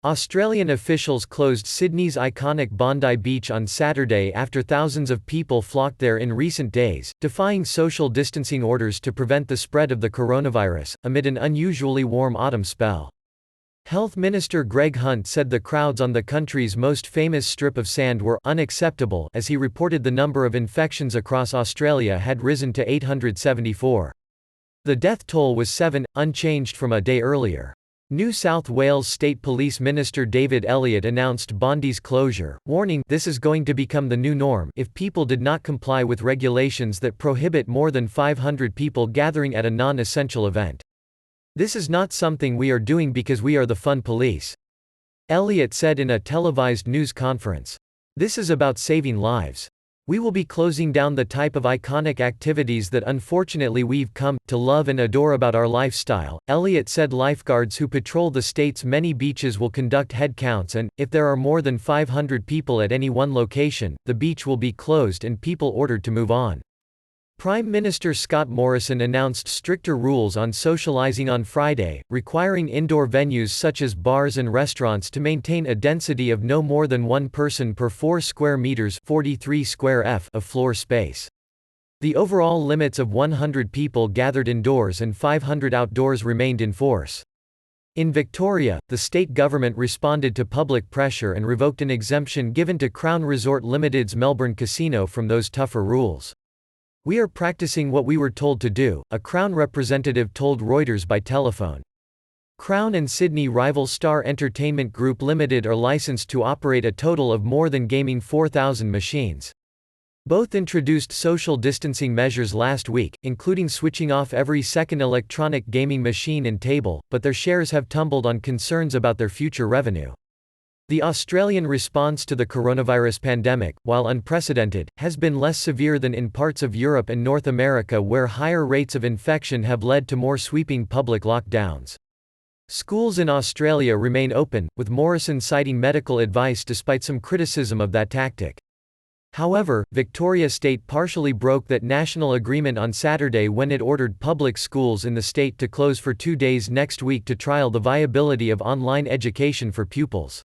Australian officials closed Sydney's iconic Bondi Beach on Saturday after thousands of people flocked there in recent days, defying social distancing orders to prevent the spread of the coronavirus, amid an unusually warm autumn spell. Health Minister Greg Hunt said the crowds on the country's most famous strip of sand were unacceptable as he reported the number of infections across Australia had risen to 874. The death toll was 7, unchanged from a day earlier. New South Wales State Police Minister David Elliott announced Bondi's closure, warning, "This is going to become the new norm if people did not comply with regulations that prohibit more than 500 people gathering at a non-essential event. This is not something we are doing because we are the fun police," Elliott said in a televised news conference. "This is about saving lives. We will be closing down the type of iconic activities that unfortunately we've come to love and adore about our lifestyle." Elliott said lifeguards who patrol the state's many beaches will conduct head counts and, if there are more than 500 people at any one location, the beach will be closed and people ordered to move on. Prime Minister Scott Morrison announced stricter rules on socializing on Friday, requiring indoor venues such as bars and restaurants to maintain a density of no more than one person per 4 square meters (43 square f) of floor space. The overall limits of 100 people gathered indoors and 500 outdoors remained in force. In Victoria, the state government responded to public pressure and revoked an exemption given to Crown Resort Limited's Melbourne casino from those tougher rules. "We are practicing what we were told to do," a Crown representative told Reuters by telephone. Crown and Sydney rival Star Entertainment Group Limited are licensed to operate a total of more than gaming 4,000 machines. Both introduced social distancing measures last week, including switching off every second electronic gaming machine and table, but their shares have tumbled on concerns about their future revenue. The Australian response to the coronavirus pandemic, while unprecedented, has been less severe than in parts of Europe and North America where higher rates of infection have led to more sweeping public lockdowns. Schools in Australia remain open, with Morrison citing medical advice despite some criticism of that tactic. However, Victoria State partially broke that national agreement on Saturday when it ordered public schools in the state to close for 2 days next week to trial the viability of online education for pupils.